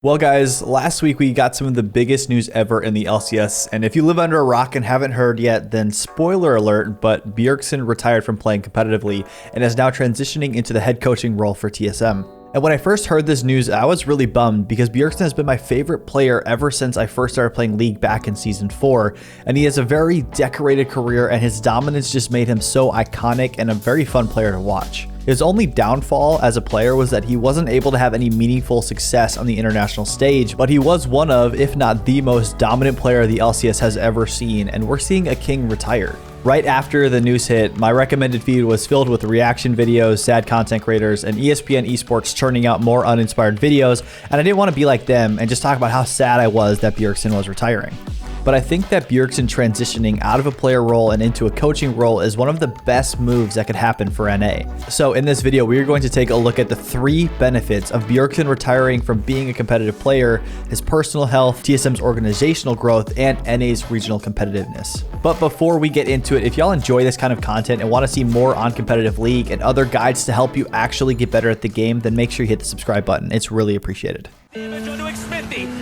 Well guys, last week we got some of the biggest news ever in the LCS, and if you live under a rock and haven't heard yet, then spoiler alert, but Bjergsen retired from playing competitively and is now transitioning into the head coaching role for TSM. And when I first heard this news, I was really bummed because Bjergsen has been my favorite player ever since I first started playing League back in Season 4, and he has a very decorated career and his dominance just made him so iconic and a very fun player to watch. His only downfall as a player was that he wasn't able to have any meaningful success on the international stage, but he was one of, if not the most dominant player the LCS has ever seen, and we're seeing a king retire. Right after the news hit, my recommended feed was filled with reaction videos, sad content creators, and ESPN esports churning out more uninspired videos, and I didn't want to be like them and just talk about how sad I was that Bjergsen was retiring. But I think that Bjergsen transitioning out of a player role and into a coaching role is one of the best moves that could happen for NA. So in this video, we are going to take a look at the 3 benefits of Bjergsen retiring from being a competitive player, his personal health, TSM's organizational growth, and NA's regional competitiveness. But before we get into it, if y'all enjoy this kind of content and want to see more on competitive League and other guides to help you actually get better at the game, then make sure you hit the subscribe button. It's really appreciated.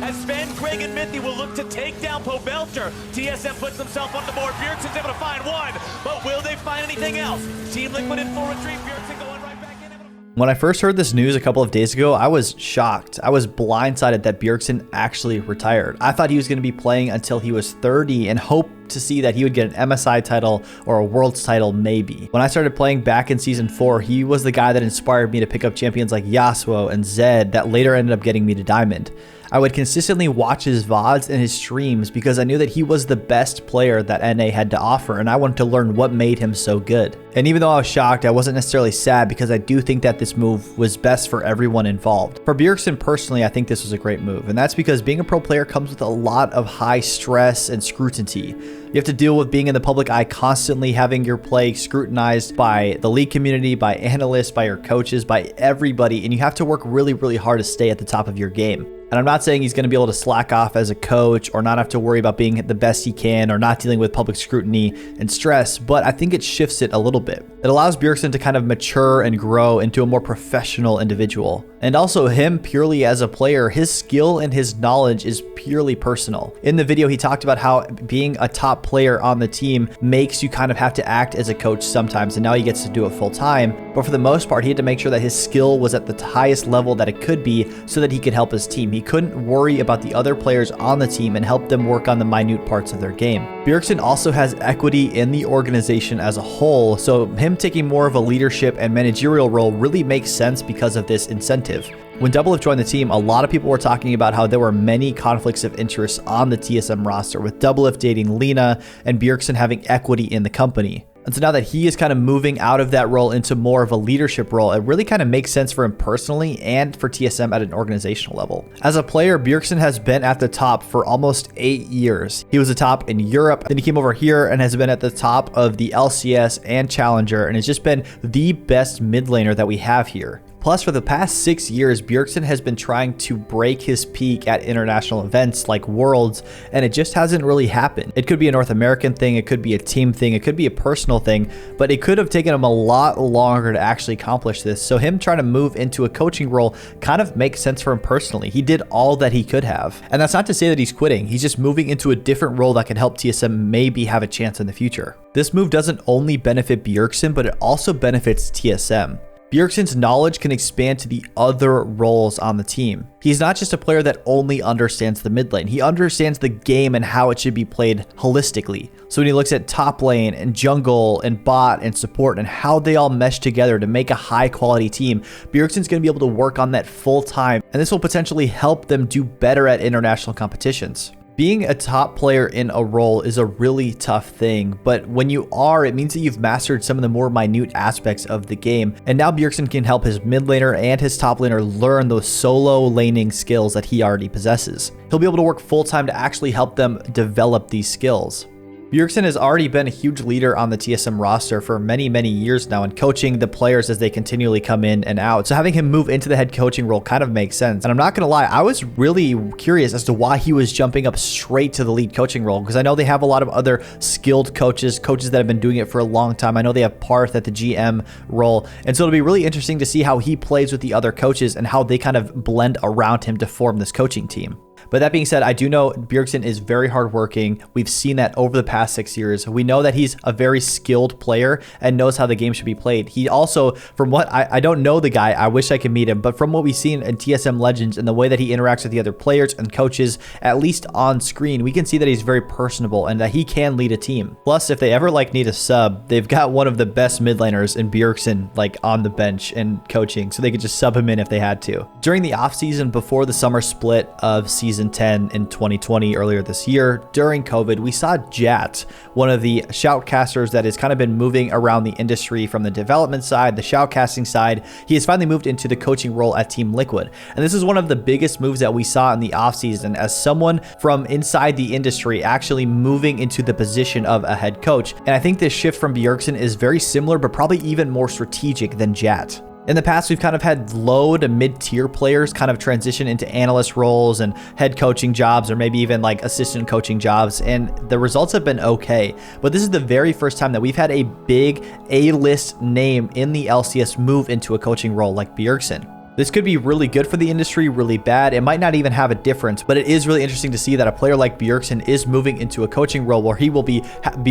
As Sven, Craig, and Mithy will look to take down Pobelter. TSM puts himself on the board. Bjergsen's able to find one, but will they find anything else? Team Liquid in full retreat. Bjergsen going right back in. When I first heard this news a couple of days ago, I was shocked. I was blindsided that Bjergsen actually retired. I thought he was going to be playing until he was 30 and hoped to see that he would get an MSI title or a Worlds title maybe. When I started playing back in Season 4, he was the guy that inspired me to pick up champions like Yasuo and Zed that later ended up getting me to Diamond. I would consistently watch his VODs and his streams because I knew that he was the best player that NA had to offer, and I wanted to learn what made him so good. And even though I was shocked, I wasn't necessarily sad because I do think that this move was best for everyone involved. For Bjergsen personally, I think this was a great move, and that's because being a pro player comes with a lot of high stress and scrutiny. You have to deal with being in the public eye constantly, having your play scrutinized by the league community, by analysts, by your coaches, by everybody, and you have to work really, really hard to stay at the top of your game. And I'm not saying he's going to be able to slack off as a coach or not have to worry about being the best he can or not dealing with public scrutiny and stress, but I think it shifts it a little bit. It allows Bjergsen to kind of mature and grow into a more professional individual. And also him purely as a player, his skill and his knowledge is purely personal. In the video, he talked about how being a top player on the team makes you kind of have to act as a coach sometimes, and now he gets to do it full time. But for the most part, he had to make sure that his skill was at the highest level that it could be so that he could help his team. He couldn't worry about the other players on the team and help them work on the minute parts of their game. Bjergsen also has equity in the organization as a whole, so him taking more of a leadership and managerial role really makes sense because of this incentive. When Doublelift joined the team, a lot of people were talking about how there were many conflicts of interest on the TSM roster, with Doublelift dating Lena and Bjergsen having equity in the company. And so now that he is kind of moving out of that role into more of a leadership role, it really kind of makes sense for him personally and for TSM at an organizational level. As a player, Bjergsen has been at the top for almost 8 years. He was the top in Europe, then he came over here and has been at the top of the LCS and Challenger, and has just been the best mid laner that we have here. Plus, for the past 6 years, Bjergsen has been trying to break his peak at international events like Worlds, and it just hasn't really happened. It could be a North American thing, it could be a team thing, it could be a personal thing, but it could have taken him a lot longer to actually accomplish this. So him trying to move into a coaching role kind of makes sense for him personally. He did all that he could have. And that's not to say that he's quitting. He's just moving into a different role that can help TSM maybe have a chance in the future. This move doesn't only benefit Bjergsen, but it also benefits TSM. Bjergsen's knowledge can expand to the other roles on the team. He's not just a player that only understands the mid lane. He understands the game and how it should be played holistically. So when he looks at top lane and jungle and bot and support and how they all mesh together to make a high quality team, Bjergsen's going to be able to work on that full time, and this will potentially help them do better at international competitions. Being a top player in a role is a really tough thing, but when you are, it means that you've mastered some of the more minute aspects of the game, and now Bjergsen can help his mid laner and his top laner learn those solo laning skills that he already possesses. He'll be able to work full time to actually help them develop these skills. Bjergsen has already been a huge leader on the TSM roster for many, many years now and coaching the players as they continually come in and out. So having him move into the head coaching role kind of makes sense. And I'm not going to lie, I was really curious as to why he was jumping up straight to the lead coaching role, because I know they have a lot of other skilled coaches that have been doing it for a long time. I know they have Parth at the GM role. And so it'll be really interesting to see how he plays with the other coaches and how they kind of blend around him to form this coaching team. But that being said, I do know Bjergsen is very hardworking. We've seen that over the past 6 years. We know that he's a very skilled player and knows how the game should be played. He also, from what I don't know the guy, I wish I could meet him, but from what we've seen in TSM Legends and the way that he interacts with the other players and coaches, at least on screen, we can see that he's very personable and that he can lead a team. Plus, if they ever need a sub, they've got one of the best mid laners in Bjergsen on the bench and coaching, so they could just sub him in if they had to. During the offseason before the summer split of Season 10 in 2020 earlier this year, during COVID, we saw Jat, one of the shoutcasters that has kind of been moving around the industry from the development side, the shoutcasting side. He has finally moved into the coaching role at Team Liquid. And this is one of the biggest moves that we saw in the offseason as someone from inside the industry actually moving into the position of a head coach. And I think this shift from Bjergsen is very similar, but probably even more strategic than Jat. In the past, we've kind of had low to mid-tier players kind of transition into analyst roles and head coaching jobs, or maybe even assistant coaching jobs, and the results have been okay. But this is the very first time that we've had a big A-list name in the LCS move into a coaching role like Bjergsen. This could be really good for the industry, really bad. It might not even have a difference, but it is really interesting to see that a player like Bjergsen is moving into a coaching role where he will be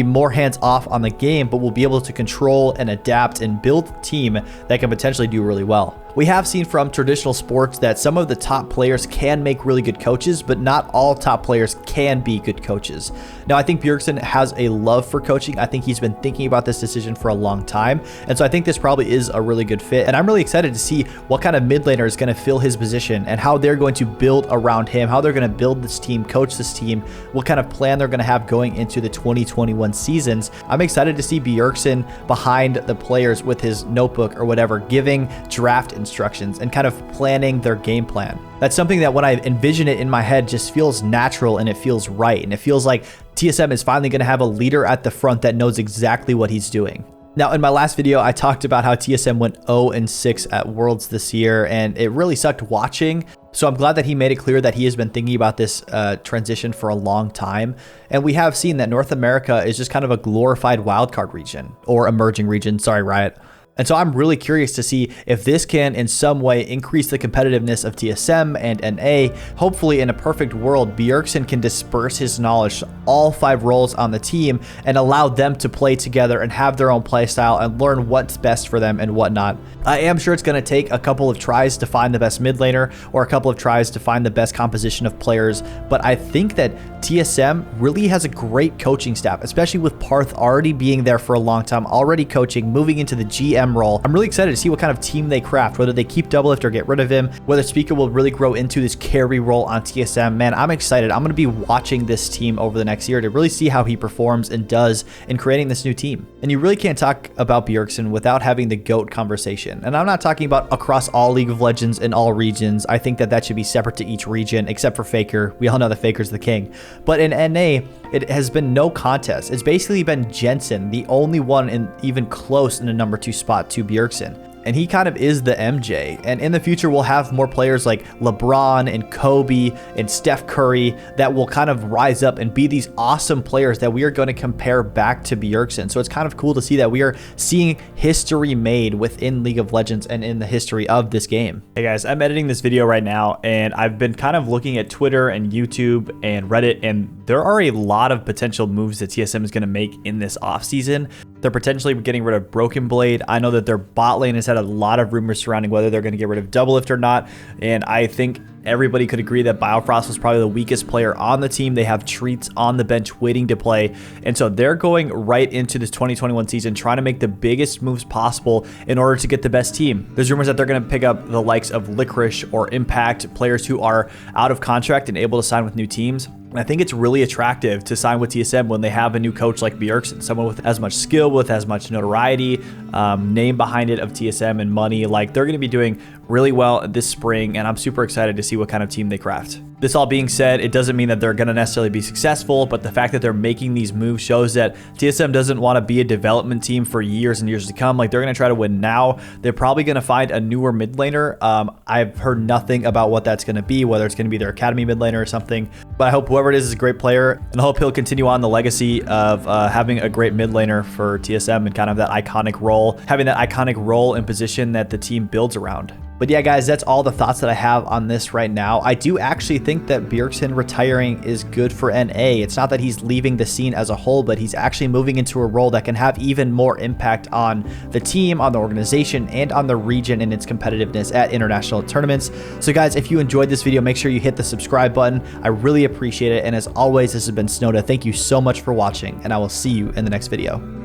more hands-off on the game, but will be able to control and adapt and build a team that can potentially do really well. We have seen from traditional sports that some of the top players can make really good coaches, but not all top players can be good coaches. Now, I think Bjergsen has a love for coaching. I think he's been thinking about this decision for a long time. And so I think this probably is a really good fit. And I'm really excited to see what kind of mid laner is going to fill his position and how they're going to build around him, how they're going to build this team, coach this team, what kind of plan they're going to have going into the 2021 seasons. I'm excited to see Bjergsen behind the players with his notebook or whatever, giving draft instructions and kind of planning their game plan. That's something that when I envision it in my head just feels natural and it feels right. And it feels like TSM is finally going to have a leader at the front that knows exactly what he's doing. Now, in my last video, I talked about how TSM went 0-6 at Worlds this year, and it really sucked watching. So I'm glad that he made it clear that he has been thinking about this transition for a long time. And we have seen that North America is just kind of a glorified wildcard region, or emerging region. Sorry, Riot. And so I'm really curious to see if this can in some way increase the competitiveness of TSM and NA. Hopefully in a perfect world, Bjergsen can disperse his knowledge to all 5 roles on the team and allow them to play together and have their own play style and learn what's best for them and whatnot. I am sure it's going to take a couple of tries to find the best mid laner or a couple of tries to find the best composition of players, but I think that TSM really has a great coaching staff, especially with Parth already being there for a long time, already coaching, moving into the GM role. I'm really excited to see what kind of team they craft, whether they keep Doublelift or get rid of him, whether Speaker will really grow into this carry role on TSM. Man, I'm excited. I'm going to be watching this team over the next year to really see how he performs and does in creating this new team. And you really can't talk about Bjergsen without having the GOAT conversation. And I'm not talking about across all League of Legends in all regions. I think that that should be separate to each region, except for Faker. We all know that Faker's the king. But in NA, it has been no contest. It's basically been Jensen, the only one in even close in the number 2 spot to Bjergsen. And he kind of is the MJ. And in the future, we'll have more players like LeBron and Kobe and Steph Curry that will kind of rise up and be these awesome players that we are going to compare back to Bjergsen. So it's kind of cool to see that we are seeing history made within League of Legends and in the history of this game. Hey guys, I'm editing this video right now, and I've been kind of looking at Twitter and YouTube and Reddit, and there are a lot of potential moves that TSM is going to make in this offseason. They're potentially getting rid of Broken Blade. I know that their bot lane has had a lot of rumors surrounding whether they're going to get rid of Doublelift or not. And I think everybody could agree that Biofrost was probably the weakest player on the team. They have Treats on the bench waiting to play. And so they're going right into this 2021 season trying to make the biggest moves possible in order to get the best team. There's rumors that they're going to pick up the likes of Licorice or Impact, players who are out of contract and able to sign with new teams. And I think it's really attractive to sign with TSM when they have a new coach like Bjergsen, someone with as much skill, with as much notoriety, name behind it of TSM and money. Like, they're going to be doing really well this spring, and I'm super excited to see what kind of team they craft. This all being said, it doesn't mean that they're going to necessarily be successful, but the fact that they're making these moves shows that TSM doesn't want to be a development team for years and years to come. Like, they're going to try to win now. They're probably going to find a newer mid laner. I've heard nothing about what that's going to be, whether it's going to be their academy mid laner or something, but I hope whoever it is a great player, and I hope he'll continue on the legacy of having a great mid laner for TSM and kind of that iconic role, having that iconic role and position that the team builds around. But yeah, guys, that's all the thoughts that I have on this right now. I do actually think that Bjergsen retiring is good for NA. It's not that he's leaving the scene as a whole, but he's actually moving into a role that can have even more impact on the team, on the organization, and on the region and its competitiveness at international tournaments. So guys, if you enjoyed this video, make sure you hit the subscribe button. I really appreciate it. And as always, this has been Snowta. Thank you so much for watching, and I will see you in the next video.